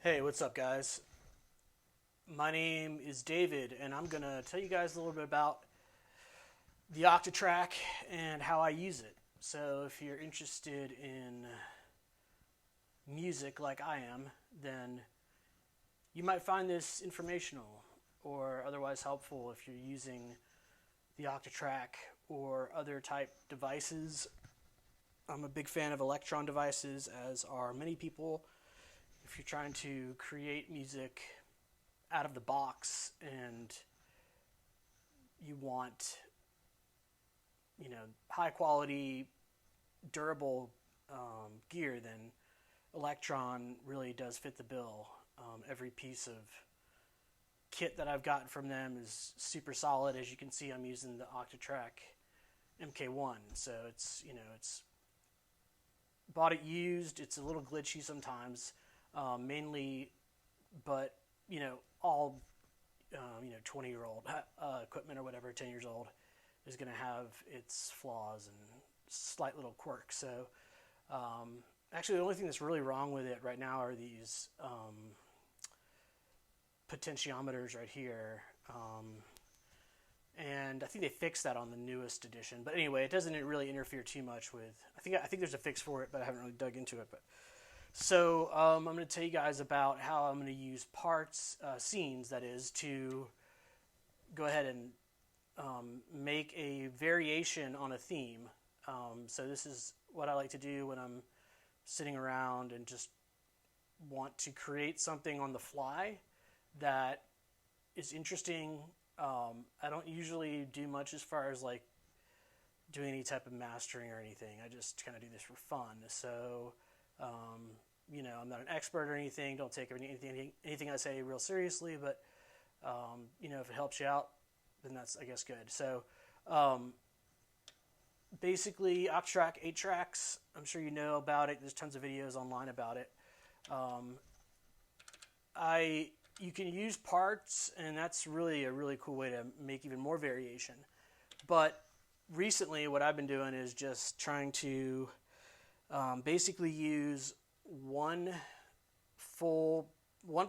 Hey, what's up, guys? My name is David, and I'm going to tell you guys a little bit about the Octatrack and how I use it. So, if you're interested in music like I am, then you might find this informational or otherwise helpful if you're using the Octatrack or other type devices. I'm a big fan of Electron devices, as are many people. If you're trying to create music out of the box and you want, high quality, durable gear, then Electron really does fit the bill. Every piece of kit that I've gotten from them is super solid. As you can see, I'm using the Octatrack MK1, so it's bought it used. It's a little glitchy sometimes, mainly, but all 20-year-old equipment or whatever, 10 years old, is going to have its flaws and slight little quirks. So actually, the only thing that's really wrong with it right now are these potentiometers right here. And I think they fixed that on the newest edition. But anyway, it doesn't really interfere too much with. I think there's a fix for it, but I haven't really dug into it. But so I'm going to tell you guys about how I'm going to use parts, scenes, that is, to go ahead and make a variation on a theme. So this is what I like to do when I'm sitting around and just want to create something on the fly that is interesting. I don't usually do much as far as like doing any type of mastering or anything. I just kind of do this for fun. So I'm not an expert or anything. Don't take anything I say real seriously, but if it helps you out, then that's, I guess, good. So basically, Octatrack 8 tracks. I'm sure you know about it. There's tons of videos online about it. You can use parts, and that's really a really cool way to make even more variation. But recently, what I've been doing is just trying to basically use one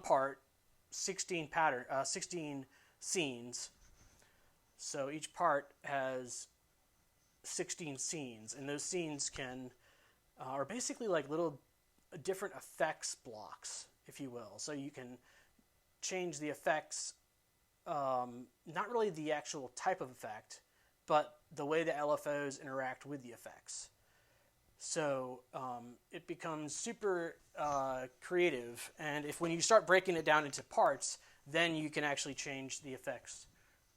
part, 16 scenes. So each part has 16 scenes, and those scenes are basically like little different effects blocks, if you will. So you can change the effects, not really the actual type of effect, but the way the LFOs interact with the effects. So it becomes super creative, and when you start breaking it down into parts, then you can actually change the effects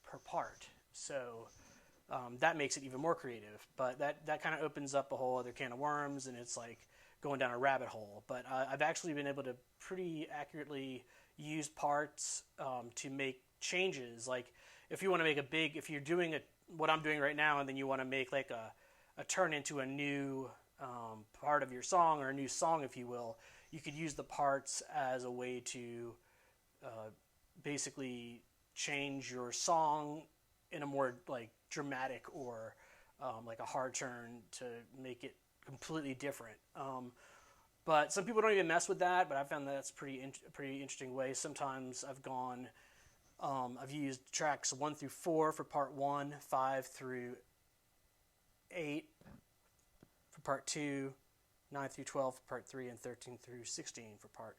per part. So that makes it even more creative, but that kind of opens up a whole other can of worms, and it's like going down a rabbit hole. But I've actually been able to pretty accurately use parts to make changes. Like if you want to make if you're doing what I'm doing right now, and then you want to make like a turn into a new part of your song, or a new song, if you will, you could use the parts as a way to basically change your song in a more like dramatic or like a hard turn to make it completely different. But some people don't even mess with that, but I found that's pretty interesting way. Sometimes I've used tracks 1 through 4 for part 1, 5 through 8 for part 2, 9 through 12 for part 3, and 13 through 16 for part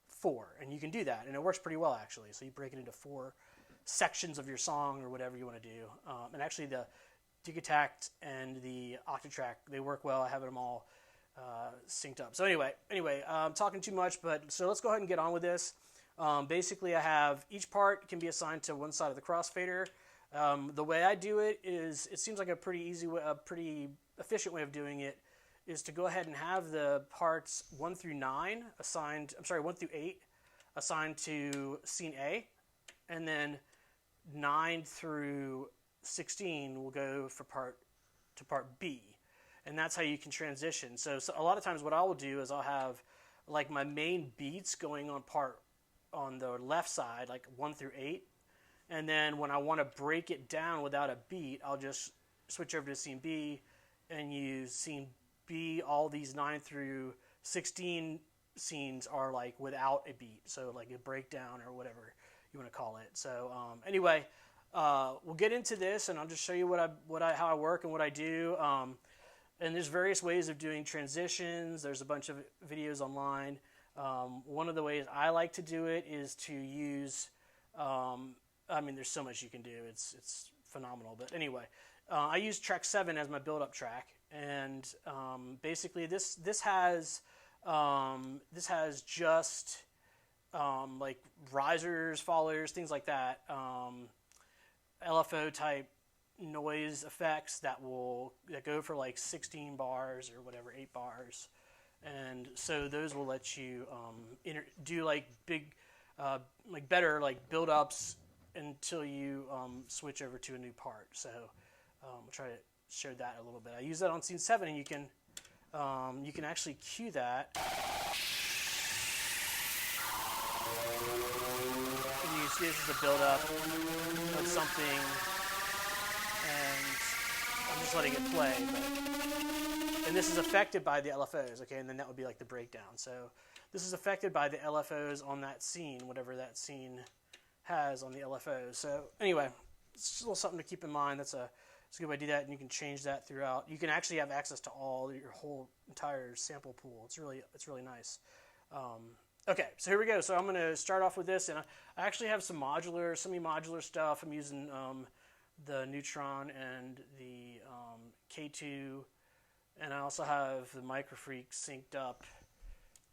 4. And you can do that, and it works pretty well, actually. So you break it into 4 sections of your song or whatever you want to do. And actually the Digitact and the Octatrack, they work well. I have them all synced up. So anyway, I'm talking too much, but so let's go ahead and get on with this. Basically, I have each part can be assigned to one side of the crossfader. The way I do it is, it seems like a pretty easy way, a pretty efficient way of doing it is to go ahead and have the parts 1 through 8 assigned to scene A, and then 9 through 16 will go for part B. And that's how you can transition. So a lot of times what I will do is I'll have like my main beats going on the left side, like 1 through 8. And then when I want to break it down without a beat, I'll just switch over to scene B and use scene B, all these 9 through 16 scenes are like without a beat, so like a breakdown or whatever you want to call it. So anyway, we'll get into this, and I'll just show you how I work and what I do. And there's various ways of doing transitions. There's a bunch of videos online. One of the ways I like to do it is to use, I mean, there's so much you can do. It's phenomenal. But anyway, I use track 7 as my build-up track, and basically this has just like risers, followers, things like that, LFO type noise effects that go for like 16 bars or whatever, 8 bars, and so those will let you do like big, like better like build-ups until you switch over to a new part. So we'll try to show that a little bit. I use that on scene 7, and you can actually cue that. And you see this is a build-up of something, and I'm just letting it play. And this is affected by the LFOs, okay? And then that would be like the breakdown. So this is affected by the LFOs on that scene, whatever that scene has on the LFOs. So anyway, it's just a little something to keep in mind. It's a good way to do that, and you can change that throughout. You can actually have access to your whole entire sample pool. It's really nice. Okay, so here we go. So I'm going to start off with this, and I actually have some semi-modular stuff. I'm using the Neutron and the K2, and I also have the Microfreak synced up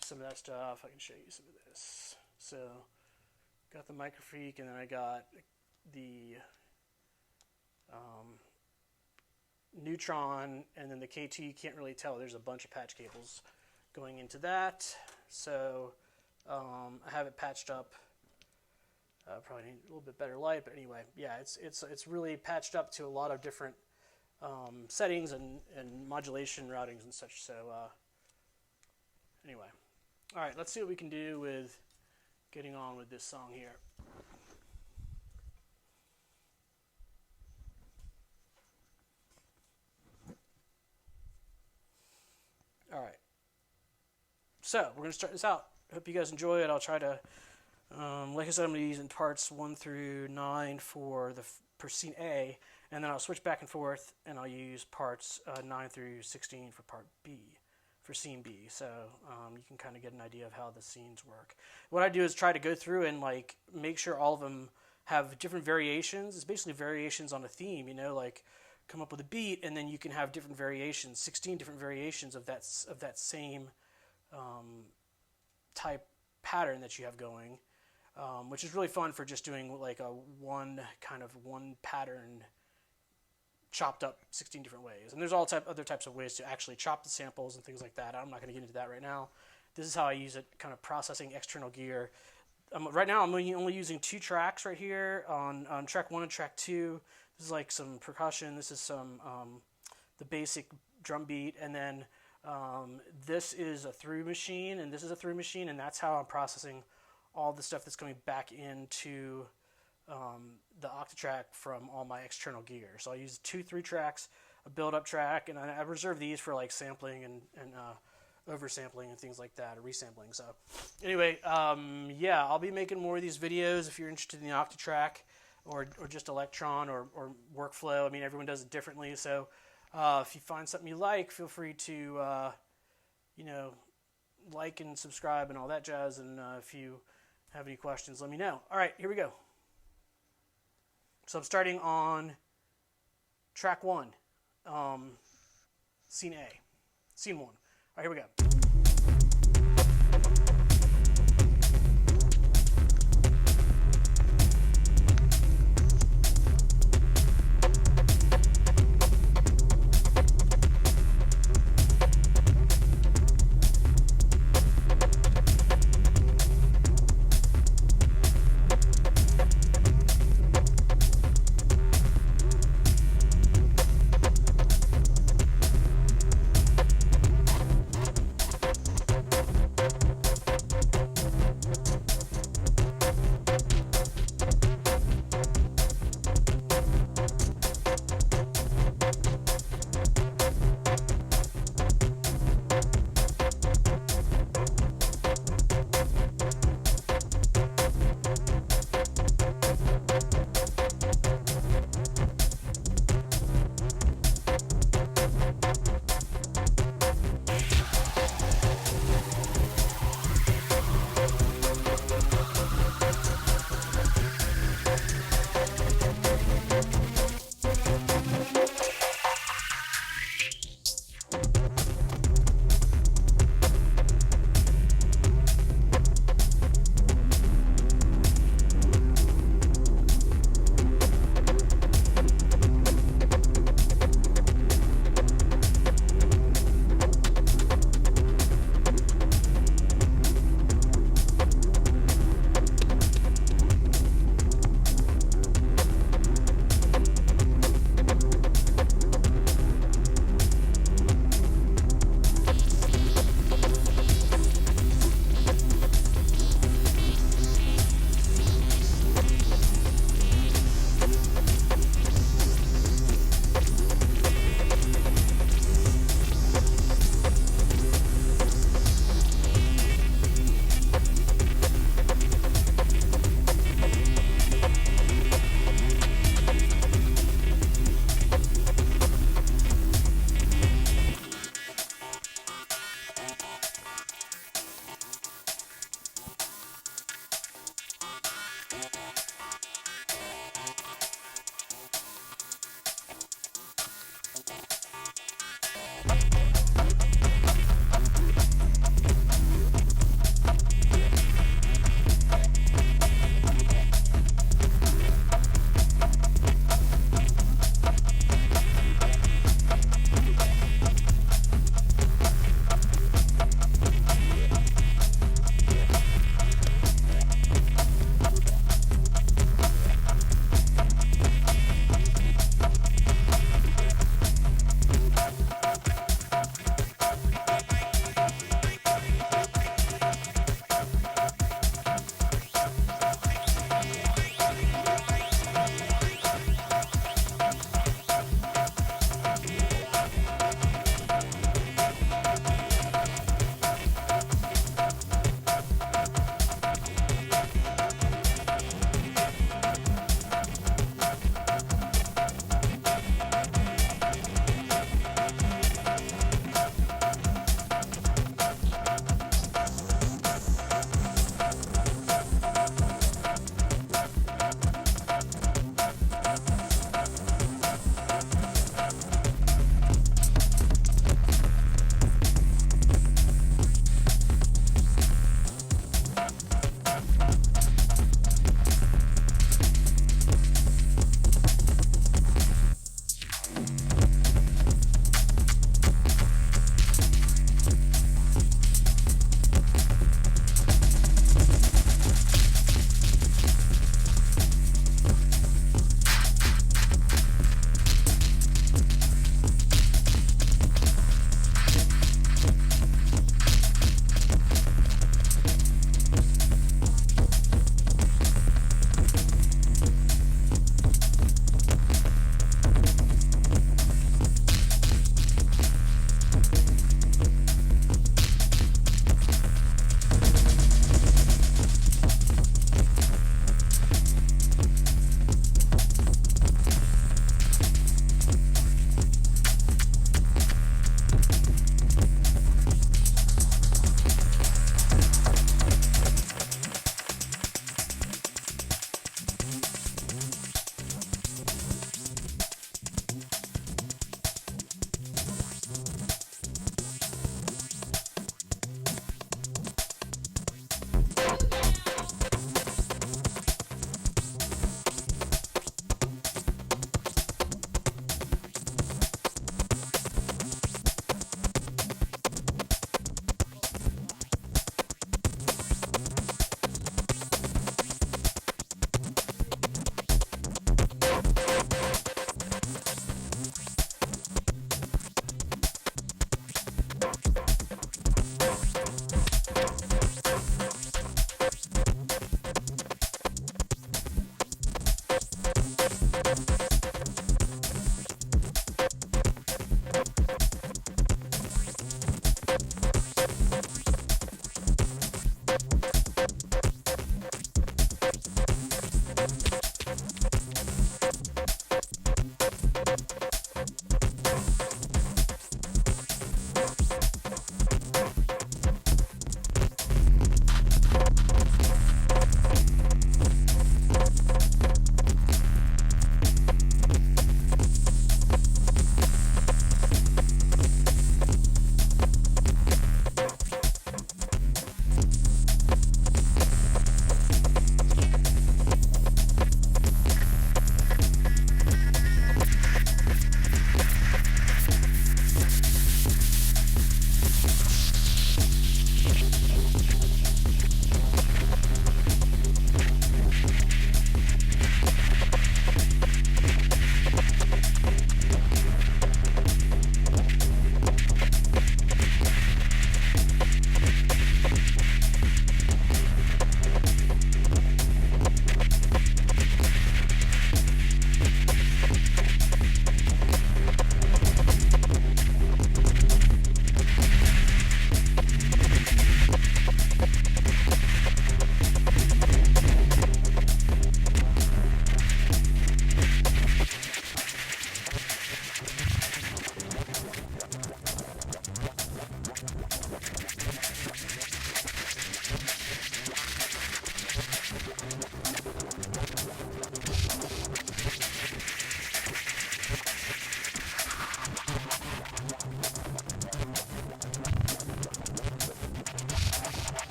to some of that stuff. I can show you some of this. So got the Microfreak, and then I got the Neutron, and then the K2. You can't really tell. There's a bunch of patch cables going into that. So I have it patched up. Probably need a little bit better light, but anyway, yeah, it's really patched up to a lot of different settings and modulation routings and such. So anyway, all right, let's see what we can do with getting on with this song here. All right, so we're going to start this out. Hope you guys enjoy it. I'll try to, like I said, I'm going to be using parts 1 through 9 for scene A, and then I'll switch back and forth, and I'll use parts 9 through 16 for part B, for scene B. So you can kind of get an idea of how the scenes work. What I do is try to go through and like make sure all of them have different variations. It's basically variations on a theme, you know, like come up with a beat, and then you can have different variations, 16 different variations of that same type pattern that you have going, which is really fun for just doing like one pattern chopped up 16 different ways. And there's all other types of ways to actually chop the samples and things like that. I'm not going to get into that right now. This is how I use it, kind of processing external gear. Right now I'm only using 2 tracks right here on track 1 and track 2. This is like some percussion. This is some the basic drum beat, and then this is a through machine, and this is a through machine, and that's how I'm processing all the stuff that's coming back into the Octatrack from all my external gear. So I use 2 3 tracks, a build-up track, and I reserve these for like sampling and oversampling and things like that, or resampling. So anyway, yeah, I'll be making more of these videos if you're interested in the Octatrack or just Electron or workflow. I mean, everyone does it differently, so if you find something you like, feel free to like and subscribe and all that jazz, and if you have any questions, let me know. All right, here we go. So I'm starting on track 1, scene A, scene 1. All right, here we go.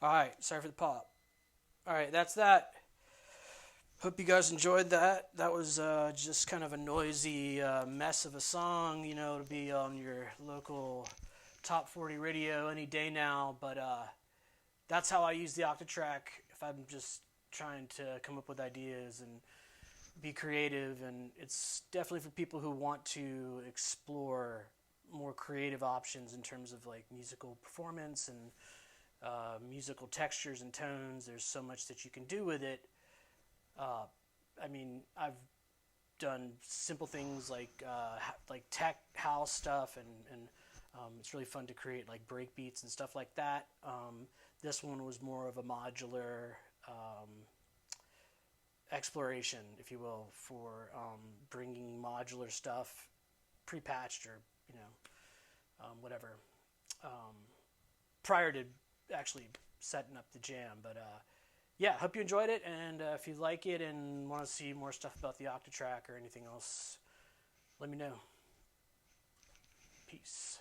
All right, sorry for the pop. All right, that's that. Hope you guys enjoyed that. That was just kind of a noisy mess of a song, to be on your local top 40 radio any day now. But that's how I use the Octatrack if I'm just trying to come up with ideas and be creative. And it's definitely for people who want to explore more creative options in terms of like musical performance and musical textures and tones. There's so much that you can do with it. I've done simple things like tech house stuff, and it's really fun to create like break beats and stuff like that. This one was more of a modular exploration, if you will, for bringing modular stuff pre-patched or whatever prior to actually setting up the jam. But yeah, hope you enjoyed it, and if you like it and want to see more stuff about the Octatrack or anything else, let me know. Peace.